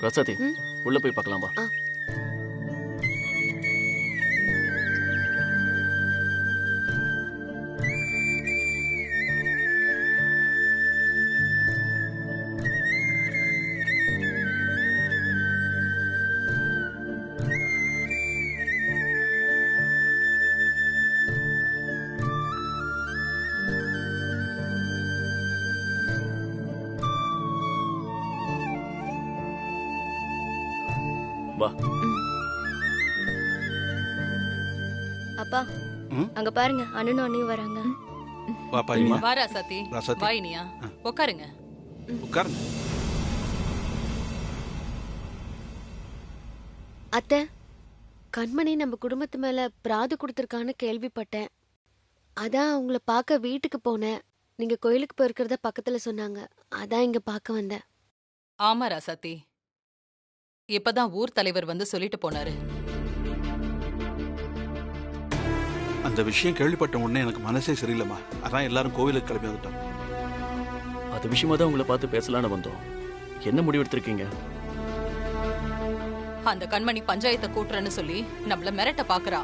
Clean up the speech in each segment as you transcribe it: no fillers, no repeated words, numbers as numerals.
ரசாதி, உள்ள போய் பார்க்கலாம் வா. வா. அப்பா, அங்க பாருங்க, அண்ணனும் அண்ணியும் வராங்க. வா பாருமா. வா ராசாத்தி. வா இனியா. உட்காருங்க. உட்காருங்க. அத்தை, கண்மணி நம்ம குடும்பத்து மேல பிராது கொடுத்திருக்கான்னு கேள்விப்பட்டேன். அதான் உங்களை பார்க்க வீட்டுக்கு போனேன். நீங்க கோயிலுக்கு போயிருக்கிறத பக்கத்துல சொன்னாங்க. அதான் இங்க பார்க்க வந்தேன். ஆமா ராசாத்தி, இப்பதான் ஊர் தலைவர் வந்து சொல்லிட்டு போனாரு. அந்த விஷயம் கேள்விப்பட்ட உடனே எனக்கு மனசே சரியில்லைம்மா. அதான் எல்லாரும் கோவிலுக்கு கிளம்பி வந்துட்டோம். அது விஷயமா தான் உங்களை பார்த்து பேசலான்னு வந்தோம். என்ன முடிவு எடுத்திருக்கீங்க? அந்த கண்மணி பஞ்சாயத்தை கூட்டுறன்னு சொல்லி நம்மள மிரட்ட பாக்குறா.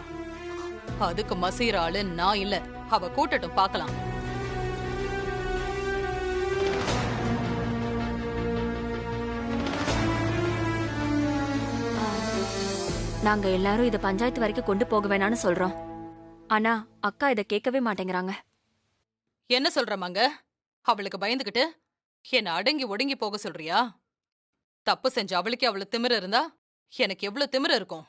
அதுக்கு மசீர ஆளு நான் இல்ல. அவ கூட்டட்டும், பார்க்கலாம். நாங்க எல்லாரும் இத பஞ்சாயத்து வரைக்கும் கொண்டு போக வேணாம்னு சொல்றோம். ஆனா அக்கா இத கேட்கவே மாட்டேங்கிறாங்க. என்ன சொல்றமாங்க? அவளுக்கு பயந்துகிட்டு என்ன அடங்கி ஒடுங்கி போக சொல்றியா? தப்பு செஞ்ச அவளுக்கு அவ்வளவு திமிர இருந்தா எனக்கு எவ்வளவு திமிர இருக்கும்?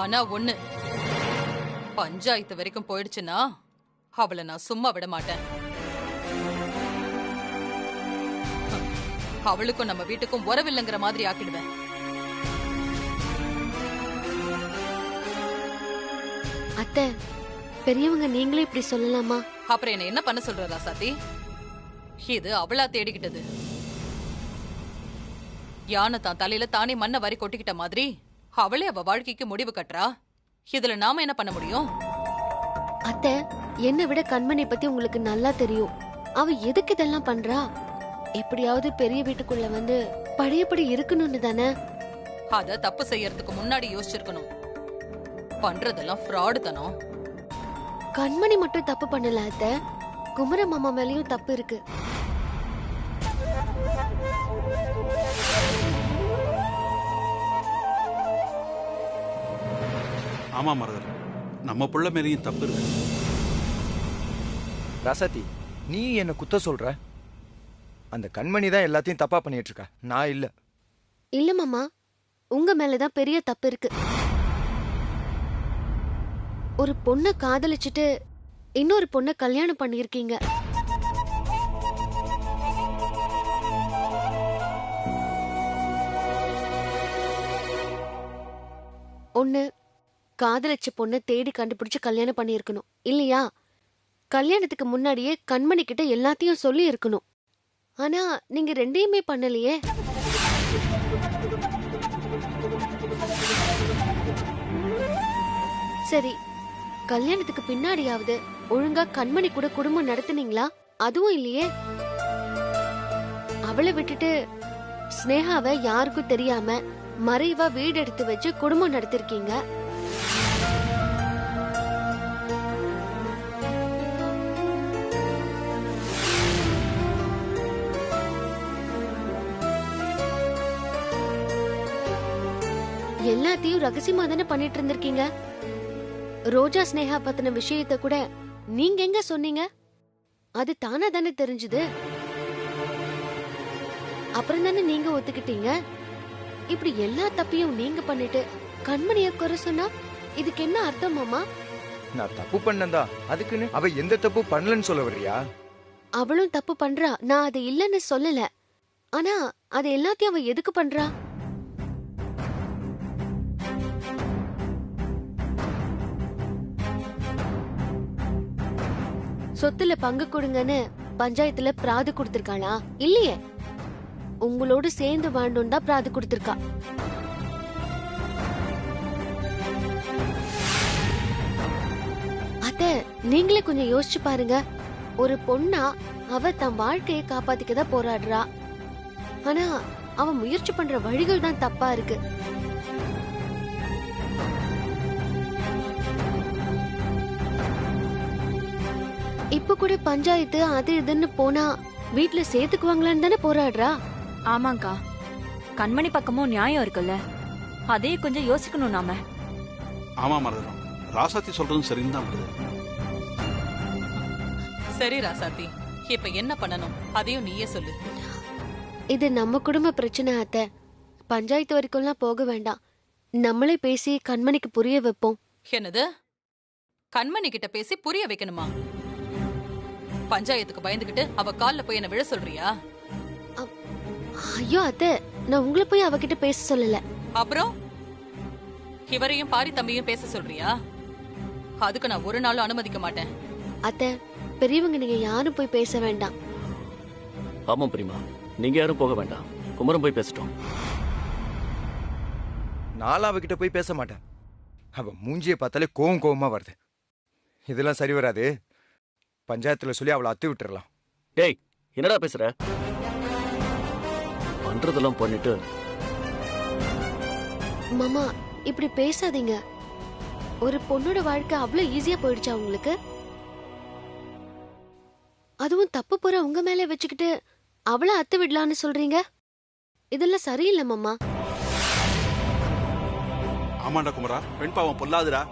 ஆனா ஒண்ணு, பஞ்சாயத்து வரைக்கும் போயிடுச்சுன்னா அவளை நான் சும்மா விட மாட்டேன். அவளுக்கும் நம்ம வீட்டுக்கும் உறவில்லைங்கிற மாதிரி ஆக்கிடுவேன். அத்தை, பெரியவங்க நீங்களும் இப்படி சொல்லலாமா? அப்புறம் என்ன பண்ண சொல்ற ராசாத்தி? இது அவளா தேடிக்கிட்டது. யானை தான் தலையில தானே மண்ணை வாரி கொட்டிக்கிட்ட மாதிரி அவளே அவ வாழ்க்கைக்கு முடிவு கட்டுறா. இதுல நாம என்ன பண்ண முடியும்? அத்தை, என்னை விட கண்மணி பத்தி உங்களுக்கு நல்லா தெரியும். அவ எதுக்கு இதெல்லாம் பண்றா? எப்படியாவது பெரிய வீட்டுக்குள்ள வந்து பழையபடி இருக்கணும்னு தானே. அத தப்பு செய்யறதுக்கு முன்னாடி யோசிச்சிருக்கணும். பண்றதெல்லாம் ஃப்ராடு தனம். கண்மணி மட்டும் தப்பு பண்ணல அத்தை, குமர மாமா மேலயும் தப்பு இருக்கு. ஆமா மரதர், நம்ம புள்ள மேலேயும் தப்பு இருக்கு. ராசாத்தி, நீ என்ன குத்த சொல்ற? அந்த கண்மணி தான் எல்லாத்தையும் தப்பா பண்ணிட்டு இருக்கா, நான் இல்ல. இல்ல மாமா, உங்க மேலதான் பெரிய தப்பு இருக்கு. ஒரு பொண்ண காதலிச்சுட்டு இன்னொரு பொண்ண கல்யாணம் பண்ணிருக்கீங்க. ஒண்ணு, காதலிச்ச பொண்ண தேடி கண்டுபிடிச்சு கல்யாணம் பண்ணிருக்கணும் இல்லையா? கல்யாணத்துக்கு முன்னாடியே கண்மணி கிட்ட எல்லாத்தையும் சொல்லி இருக்கணும். ஆனா நீங்க ரெண்டையுமே பண்ணலையே. சரி, கல்யாணத்துக்கு பின்னாடியாவது ஒழுங்கா கண்மணி கூட குடும்பம் நடத்துனீங்களா? அதுவும் இல்லையே. அவளை விட்டுட்டு ஸ்னேகாவை யாருக்கும் தெரியாம மறைவா வீடு எடுத்து வச்சு குடும்பம் நடத்திருக்கீங்க. எல்லாத்தையும் ரகசியமா தானே பண்ணிட்டு இருந்திருக்கீங்க. ரோஜா ஸ்னேகா பத்தின விஷயத்த கூட நீங்க எங்க சொன்னீங்க? அது தானா தானே தெரிஞ்சது. அப்புறம் தானே நீங்க ஒத்துக்கிட்டீங்க. இப்படி எல்லா தப்பையும் நீங்க பண்ணிட்டு கண்மணிய குறை சொன்னா இதுக்கு என்ன அர்த்தம் மாமா? நான் தப்பு பண்ணதா அதுக்குன்னு அவ எந்த தப்பு பண்ணலன்னு சொல்ல வர்றியா? அவளும் தப்பு பண்றா, நான் அது இல்லன்னு சொல்லல. ஆனா அது எல்லாத்தையும் அவ எதுக்கு பண்றா? சொத்துல பங்கு கொடுங்கன்னு பஞ்சாயத்துல பிராது கொடுத்திருக்காளா? இல்லையே, உங்களோடு சேர்ந்து வாழ்ந்தோம் தான் பிராது கொடுத்திருக்கா. நீங்களே கொஞ்சம் யோசிச்சு பாருங்க. ஒரு பொண்ணா அவ தன் வாழ்க்கையை காப்பாத்திக்க தான் போராடுறா. ஆனா அவ முயற்சி பண்ற வழிகள் தான் தப்பா இருக்கு. இப்ப கூட பஞ்சாயத்து அது இதுன்னு போனா வீட்ல சேர்த்துக்குவாங்களான்னு தானே போராடுறா. ஆமாங்கா, கண்மணி பக்கமும் நியாயம் இருக்குல்ல, அதே கொஞ்சம் யோசிக்கணும் நாம. ஆமா மரதம், ராசாத்தி சொல்றதும் சரின்னு தான் வருது. சரி ராசாத்தி, இப்ப என்ன பண்ணணும் அதையும் நீயே சொல்லு. இது நம்ம குடும்ப பிரச்சனை அத்தை. பஞ்சாயத்து வரைக்கும்லாம் போக வேண்டாம். நம்மளே பேசி கண்மணிக்கு புரிய வைப்போம். என்னது, கண்மணி கிட்ட பேசி புரிய வைக்கணுமா? பஞ்சாயத்துக்கு பயந்துகிட்டு அவ கால்ல போய் என்ன விழ சொல்றியா? ஐயோ அத்தை, நான் உங்களை போய் அவகிட்ட பேச சொல்லல. அப்புறம் இவரையும் பாரி தம்பியும் பேச சொல்றியா? அதுக்கு நான் ஒரு நாளும் அனுமதிக்க மாட்டேன். அத்தை, பெரியவங்க நீங்க யாரும் போய் பேச வேண்டாம். ஆமா பிரிமா, நீங்க யாரும் போக வேண்டாம். குமரன் போய் பேசட்டும். நானும் அவகிட்ட போய் பேச மாட்டேன். அவ மூஞ்சியை பார்த்தாலே கோவமா வருது. இதெல்லாம் சரி வராது. பஞ்சாயத்துல சொல்லி அவளை அத்து விட்டுறலாம். டேய், என்னடா பேசுற? பண்றதெல்லாம் பண்ணிட்டு மாமா இப்படி பேசாதீங்க. ஒரு பொண்ணோட வாழ்க்கை அவ்வளவு ஈஸியா போயிடுச்சா உங்களுக்கு? அதுவும் தப்பு போற உங்க மேல வச்சுக்கிட்டு அவளை அத்து விடலான்னு சொல்றீங்க. இதெல்லாம் சரியில்லை மாமா. ஆமாண்டா குமரா, பெண் பாவம் பொல்லாதுடா.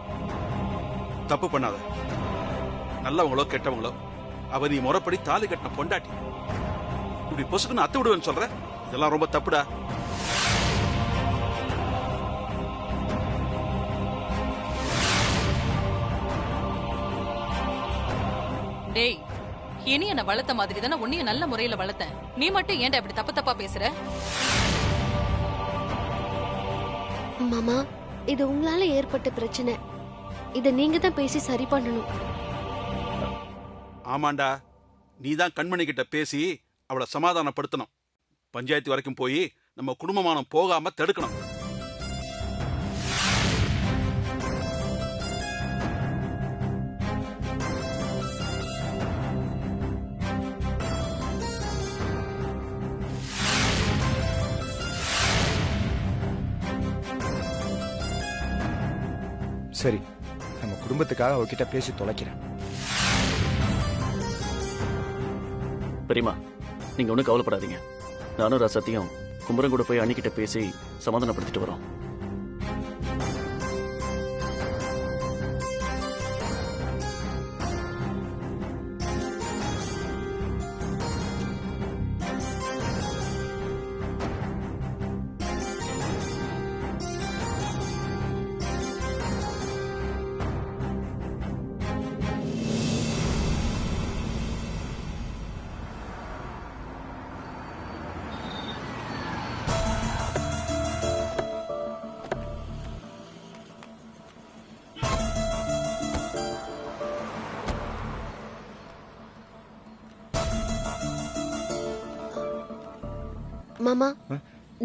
தப்பு பண்ணாத. நல்லவங்களோ கெட்டவங்களோ, அவ நீ முறைப்படி தாலி கட்டின பொண்டாட்டி. இப்படி பொசுக்குன்னு அத்து விடுவேன்னு சொல்ற, இதெல்லாம் ரொம்ப தப்புடா. டேய், இனி என்ன வளர்த்த மாதிரி தானே உன்னையும் நல்ல முறையில வளர்த்தேன். நீ மட்டும் ஏன்டா இப்படி தப்பு தப்பா பேசுற? மாமா, இது உங்களால ஏற்பட்ட பிரச்சனை. இத நீங்க தான் பேசி சரி பண்ணணும். ஆமாண்டா, நீ தான் கண்மணி கிட்ட பேசி அவளை சமாதானப்படுத்தணும். பஞ்சாயத்து வரைக்கும் போய் நம்ம குடும்பமானம் போகாம தடுக்கணும். சரி, நம்ம குடும்பத்துக்காக அவகிட்ட பேசி தொலைக்கிறேன். பெரியமா, நீங்க ஒன்றும் கவலைப்படாதீங்க. நானும் ரசத்தையும் குமரன் கூட போய் அண்ணிக்கிட்ட பேசி சமாதானப்படுத்திட்டு வரோம். மாமா,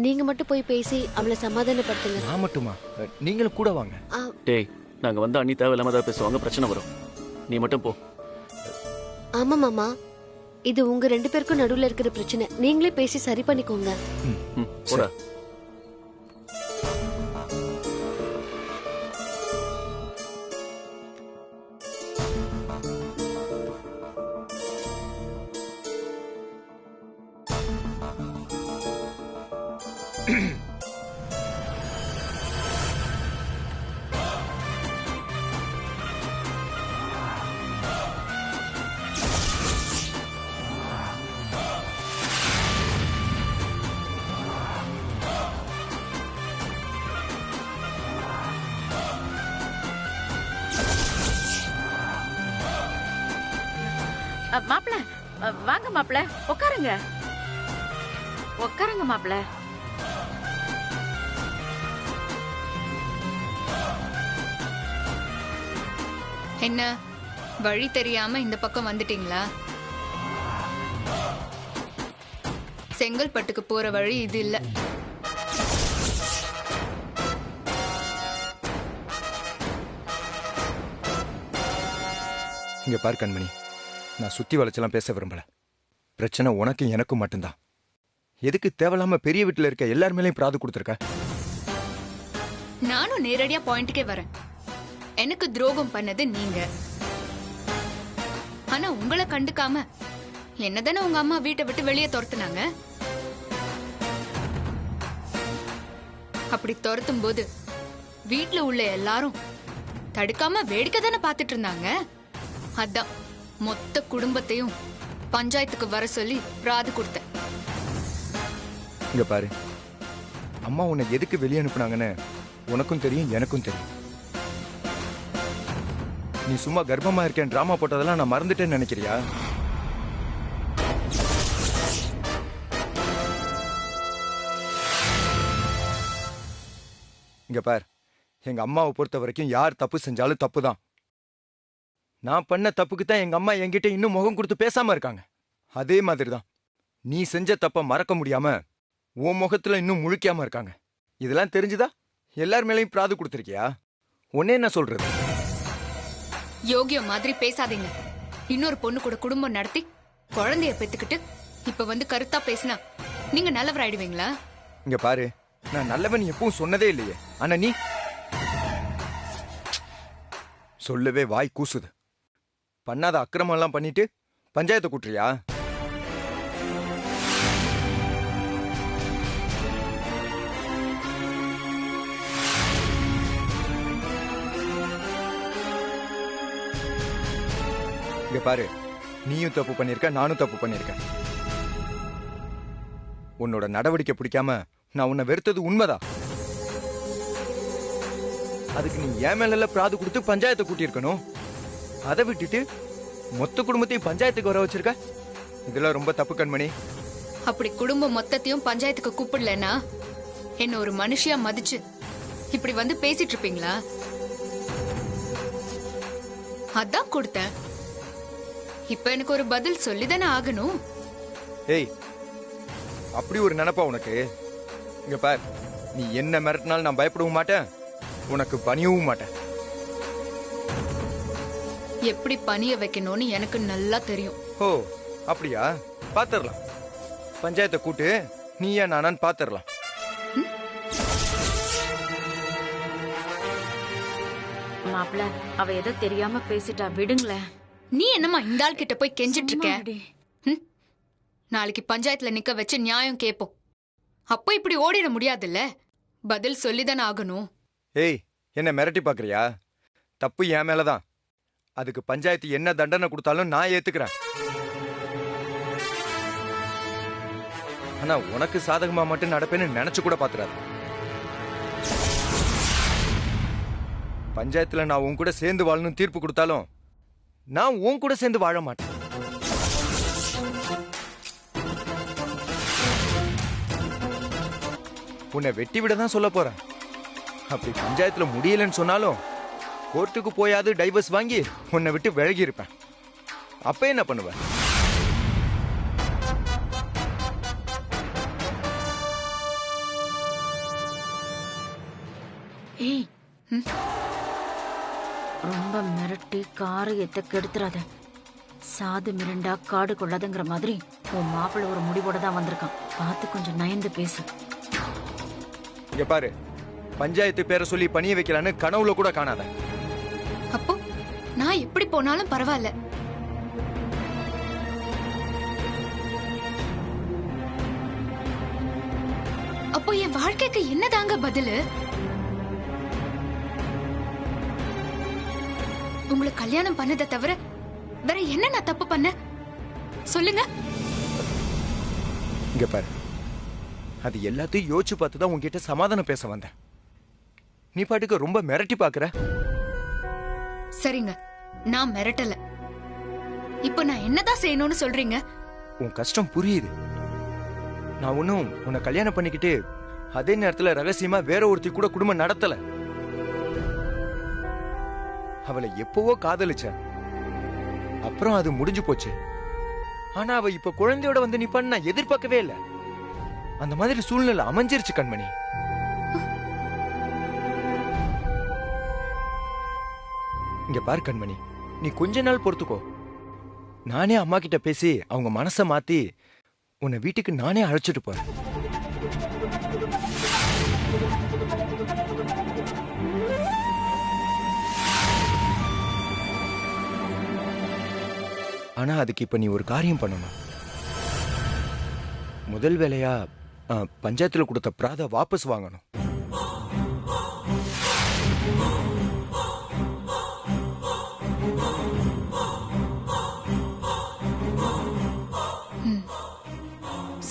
நீங்க மட்டும் போய் பேசி அவளை சமாதானப்படுத்துங்க. நான் மட்டுமா? நீங்களும் கூட வாங்க. டேய், நாங்க வந்து அண்ணி தேவையில்லாம ஏதாவது பேசுவாங்க, பிரச்சனை வரும். நீ மட்டும் போ. ஆமா மாமா, இது உங்க 2 பேருக்கும் நடுவுல இருக்கிற பிரச்சனை. நீங்களே பேசி சரி பண்ணிக்கோங்க. ம், போடா. மாப்பிள, வாங்க மாப்பிள, உட்காருங்க. உட்காருங்க மாப்பிள. என்ன வழி தெரியாம இந்த பக்கம் வந்துட்டீங்களா? செங்கல்பட்டுக்கு போற வழி இது இல்ல. இங்க பார் கண்மணி, நான் சுத்தி வளைச்செல்லாம் பேச விரும்பல. பிரச்சனை உனக்கும் எனக்கும் மட்டும்தான். எதுக்கு தேவையில்லாம பெரிய வீட்டுல இருக்க எல்லார் மேலயும் பிராது கொடுத்துருக்க? நானும் நேரடியா பாயிண்ட்டுக்கே வரேன். எனக்கு துரோகம் பண்ணது நீங்க. ஆனா உங்களை கண்டுக்காம என்னதானே உங்க அம்மா வீட்டை விட்டு வெளியே துரத்துனாங்க. அப்படி துரத்தும் போது வீட்டுல உள்ள எல்லாரும் தடுக்காம வேடிக்கை தானே பாத்துட்டு இருந்தாங்க. அதான் மொத்த குடும்பத்தையும் பஞ்சாயத்துக்கு வர சொல்லி பிராது கொடுத்தேன். இங்க பாரு, அம்மா உன்னை எதுக்கு வெளியே அனுப்புனாங்கன்னு உனக்கும் தெரியும், எனக்கும் தெரியும். நீ சும்மா கர்ப்பமா இருக்கேன் டிராமா போட்டதெல்லாம் நான் மறந்துட்டேன்னு நினைக்கிறியா? இங்க பார், எங்க அம்மாவை பொறுத்த வரைக்கும் யார் தப்பு செஞ்சாலும் தப்பு தான். நான் பண்ண தப்புக்கு தான் எங்க அம்மா என்கிட்ட இன்னும் முகம் கொடுத்து பேசாம இருக்காங்க. அதே மாதிரி தான் நீ செஞ்ச தப்ப மறக்க முடியாம உன் முகத்துல இன்னும் முழிக்காம இருக்காங்க. இதெல்லாம் தெரிஞ்சுதா எல்லார் மேலயும் பிராது கொடுத்திருக்கியா? உன்னே என்ன சொல்றது? யோகியம் மாதிரி பேசாதீங்க. இன்னொரு பொண்ணு கூட குடும்பம் நடத்தி குழந்தைய பெத்துக்கிட்டு இப்ப வந்து கருத்தா பேசினா நீங்க நல்லவர் ஆயிடுவீங்களா? இங்க பாரு, நான் நல்லவன் எப்பவும் சொன்னதே இல்லையே. ஆனா நீ சொல்லவே வாய் கூசுது. பண்ணாத அக்கிரமம் எல்லாம் பண்ணிட்டு பஞ்சாயத்தை கூட்டுறியா? இங்க பாரு, நீயும் தப்பு பண்ணிருக்க, நானும் தப்பு பண்ணிருக்கேன். உன்னோட நடவடிக்கை பிடிக்காம நான் உன்னை வெறுத்தது உண்மைதான். அதுக்கு நீ ஏன் மேல பிராது கொடுத்து பஞ்சாயத்தை கூட்டியிருக்கணும். அதை விட்டுட்டு மொத்த குடும்பத்தையும் பஞ்சாயத்துக்கு வர வச்சிருக்க. இதெல்லாம் ரொம்ப தப்பு கண்மணி. அப்படி குடும்பம் மொத்தத்தையும் பஞ்சாயத்துக்கு கூப்பிடலன்னா என்ன ஒரு மனுஷியா மதிச்சு இப்படி வந்து பேசிட்டு இருப்பீங்களா? அதான் கொடுத்தேன். இப்ப எனக்கு ஒரு பதில் சொல்லிதானே ஆகணும். ஏய், அப்படி ஒரு நினைப்பா உனக்கு? இங்க பார், நீ என்ன மிரட்டினாலும் நான் பயப்படவும் மாட்டேன், உனக்கு பணியவும் மாட்டேன். எப்படி பணிய வைக்கணும்னு எனக்கு நல்லா தெரியும். ஓ அப்படியா? பாத்துரலாம். பஞ்சாயத்தை கூட்டு, நீ ஏன் நானான்னு பாத்துரலாம். மாப்பிள்ள, அவ ஏதோ தெரியாம பேசிட்டா, விடுங்களேன். நீ என்னம்மா இந்த ஆள் கிட்ட போய் கெஞ்சிட்டு இருக்க? நாளைக்கு பஞ்சாயத்துல நிக்க வச்சு நியாயம் கேப்போம். அப்போ இப்படி ஓடிட முடியாதுல்ல. பதில் சொல்லிதானே ஆகணும். ஏய், என்ன மிரட்டி பாக்குறியா? தப்பு என் மேலதான். அதுக்கு பஞ்சாயத்து என்ன தண்டனை கொடுத்தாலும் நான் ஏத்துக்கிறேன். ஆனா உனக்கு சாதகமா மட்டும் நடப்பேன்னு நினைச்சு கூட பாத்துறாரு. பஞ்சாயத்துல நான் உன் கூட சேர்ந்து வாழணும் தீர்ப்பு கொடுத்தாலும் நான் உன் கூட சேர்ந்து வாழ மாட்டேன். உன்னை வெட்டி விட தான் சொல்ல போறேன். அப்படி பஞ்சாயத்துல முடியலன்னு சொன்னாலும் கோர்ட்டுக்கு போயாவது டைவர்ஸ் வாங்கி உன்னை விட்டு விலகி இருப்பேன். அப்ப என்ன பண்ணுவ? ஏய், ரொம்ப மிரட்டி காரியத்தை கெடுத்துறாத. சாது மிரண்டா காடு கொள்ளாதுங்கிற மாதிரி உன் மாப்பிள்ள ஒரு முடிவோட தான் வந்திருக்கான். பார்த்து கொஞ்சம் நயந்து பேசு. இங்க பாரு, பஞ்சாயத்து பேரை சொல்லி பணிய வைக்கலான்னு கனவுல கூட காணாத. அப்போ நான் எப்படி போனாலும் பரவாயில்ல. அப்போ என் வாழ்க்கைக்கு என்னதாங்க பதிலு? உங்களை கல்யாணம் பண்ணதை தவிர வேற என்ன நான் தப்பு பண்ண சொல்லுங்க. இங்க பாரு, அது எல்லாத்தையும் யோசிச்சு பார்த்து தான் உன்கிட்ட சமாதானம் பேச வந்தேன். நீ பாட்டுக்கு ரொம்ப மிரட்டி பாக்குற. சரிங்க, நான் மிரட்டல. இப்போ நான் என்னதான் செய்யணும்னு சொல்றீங்க? உன் கஷ்டம் புரியுது. நான் ஒன்னும் உன்னை கல்யாணம் பண்ணிக்கிட்டு அதே நேரத்துல ரகசியமா வேற ஒருத்தி கூட குடும்பம் நடத்தல. அவளை எப்பவோ காதலிச்சேன். அப்புறம் அது முடிஞ்சு போச்சு. ஆனா அவ இப்ப குழந்தையோட வந்து நிப்பான்னு நான் எதிர்பார்க்கவே இல்லை. அந்த மாதிரி சூழ்நிலை அமைஞ்சிருச்சு கண்மணி. இங்க பார் கண்மணி, நீ கொஞ்ச நாள் பொறுத்துக்கோ. நானே அம்மா கிட்ட பேசி அவங்க மனசை மாத்தி உன்னை வீட்டுக்கு நானே அழைச்சிட்டு போறேன். ஆனா அதுக்கு இப்ப நீ ஒரு காரியம் பண்ணணும். முதல் வேலையா பஞ்சாயத்துல கொடுத்த பிராத வாபஸ் வாங்கணும்.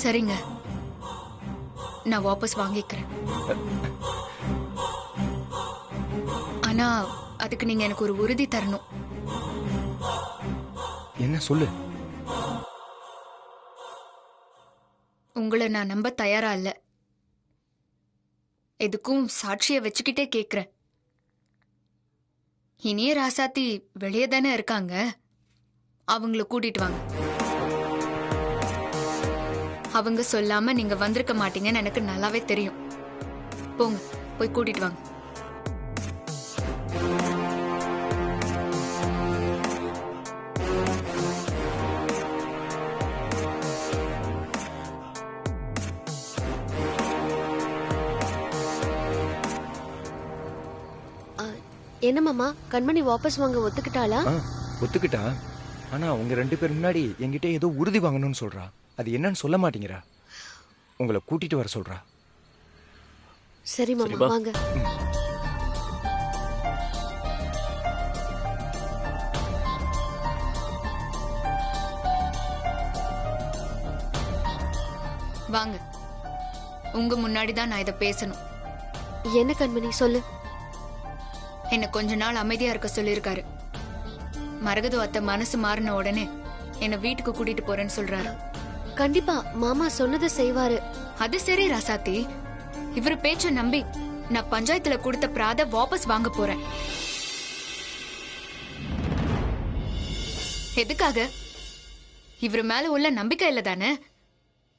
சரிங்க, நான் வாபஸ் வாங்கிக்கிறேன். ஆனா அதுக்கு நீங்க எனக்கு ஒரு உறுதி தரணும். என்ன சொல்லு? உங்களை நான் நம்ப தயாரா இல்ல. எதுக்கும் சாட்சிய வச்சுக்கிட்டே கேக்குறேன். இனிய ராசாத்தி வெளியே தானே இருக்காங்க, அவங்கள கூட்டிட்டு வாங்க. அவங்க சொல்லாம நீங்க வந்திருக்க மாட்டீங்கன்னு எனக்கு நல்லாவே தெரியும். போங்க, போய் கூட்டிட்டு வாங்க. என்ன மாமா, கண்மணி வாபஸ் வாங்க ஒத்துக்கிட்டாளா? ஒத்துக்கிட்டா. ஆனா அவங்க 2 பேர் முன்னாடி என்கிட்ட ஏதோ உறுதி வாங்கணும்னு சொல்றா. அது என்னன்னு சொல்ல மாட்டேங்கிறா. உங்களை கூட்டிட்டு வர சொல்றா. சரி மாமா, வாங்க. வாங்க, உங்க முன்னாடி தான் நான் இதை பேசணும். என்ன கண்மணி, சொல்லு. என்ன கொஞ்ச நாள் அமைதியா இருக்க சொல்லியிருக்காரு. மரகத அத்தை மனசு மாறின உடனே என்ன வீட்டுக்கு கூட்டிட்டு போறேன்னு சொல்றாரு. கண்டிப்பா மாமா சொன்னதை செய்வாரு. அது சரி ராசாத்தி, இவர் பேச்ச நம்பி நான் பஞ்சாயத்துல கொடுத்த பிராத வாபஸ் வாங்க போறேன். எதுக்காக? இவர் மேல உள்ள நம்பிக்கை இல்ல தானே?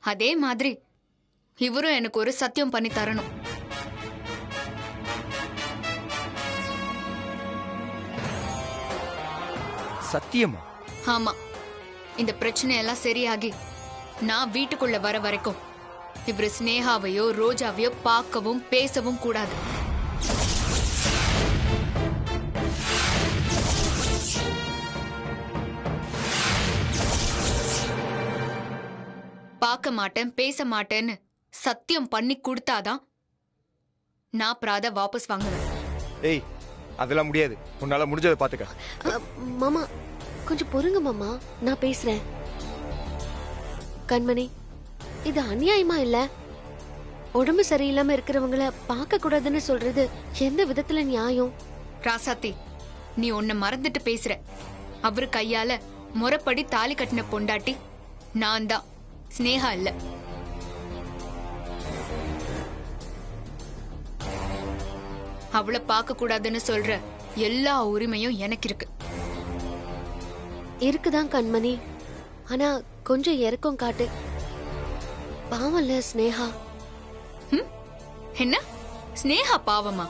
அதே மாதிரி இவரும் எனக்கு ஒரு சத்தியம் பண்ணி தரணும். சத்தியமா? ஆமா, இந்த பிரச்சனை எல்லாம் சரியாகி நான் வீட்டுக்குள்ள வர வரைக்கும் இவரு ஸ்னேகாவையோ ரோஜாவையோ பார்க்கவும் பேசவும் கூடாது. பார்க்க மாட்டேன், பேச மாட்டேன்னு சத்தியம் பண்ணி கொடுத்தாதான் நான் பிராத வாபஸ் வாங்குவேன். ஏய், அதெல்லாம் முடியாது. உன்னால முடிஞ்சதை பாத்துக்க. மாமா கொஞ்சம் பொறுங்க மாமா, நான் பேசுறேன். கண்மணி, இது அநியாயமா இல்ல? உடம்பு சரியில்லாம இருக்கிறவங்கள பார்க்க கூடாதுன்னு சொல்றது எந்த விதத்துல நியாயம்? ராசாத்தி, நீ உன்னை மறந்துட்டு பேசுற. அவரு கையால முறைப்படி தாலி கட்டின பொண்டாட்டி நான் தான், ஸ்னேகா இல்ல. அவளை பார்க்க கூடாதுன்னு சொல்ற எல்லா உரிமையும் எனக்கு இருக்கு. இருக்குதான் கண்மணி, ஆனா கொஞ்சம் இறக்கம் காட்டு. பாவம்ல ஸ்னேகா. என்ன ஸ்னேகா பாவமா?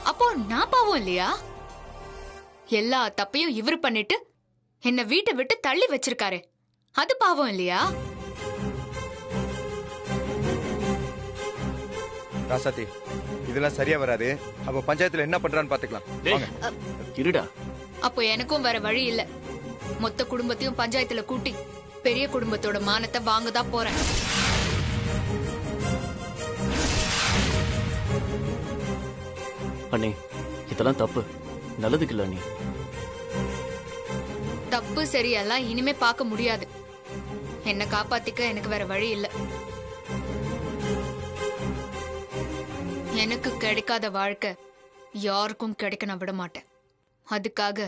அப்போ நான் பாவம் இல்லையா? எல்லா தப்பையும் இவர் பண்ணிட்டு என்ன வீட்டை விட்டு தள்ளி வச்சிருக்காரு, அது பாவம் இல்லையா? ராசாத்தி, இதெல்லாம் சரியா வராது. அவ பஞ்சாயத்துல என்ன பண்றான்னு பாத்துக்கலாம். டேய், இருடா. அப்போ எனக்கும் வேற வழி இல்ல. மொத்த குடும்பத்தையும் பஞ்சாயத்துல கூட்டி பெரிய குடும்பத்தோட மானத்தை வாங்கதான் போறேன். அண்ணே, இதெல்லாம் தப்பு, நல்லதுக்கு இல்ல அண்ணே. தப்பு சரியெல்லாம் இனிமே பார்க்க முடியாது. என்ன காப்பாத்திக்க எனக்கு வேற வழி இல்ல. எனக்கு கிடைக்காத வாழ்க்கை யாருக்கும் கிடைக்க நான் விட மாட்டேன். அதுக்காக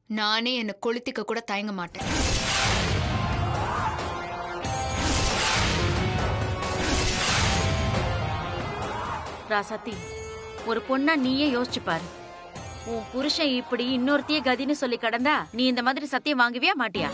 நானே என்ன கொளுத்திக்க கூட தயங்க மாட்டேன். ராசாத்தி, ஒரு பொண்ணா நீயே யோசிச்சு பாரு. உன் புருஷன் இப்படி இன்னொருத்திய கதின்னு சொல்லி கடந்தா நீ இந்த மாதிரி சத்தியம் வாங்குவியா மாட்டியா?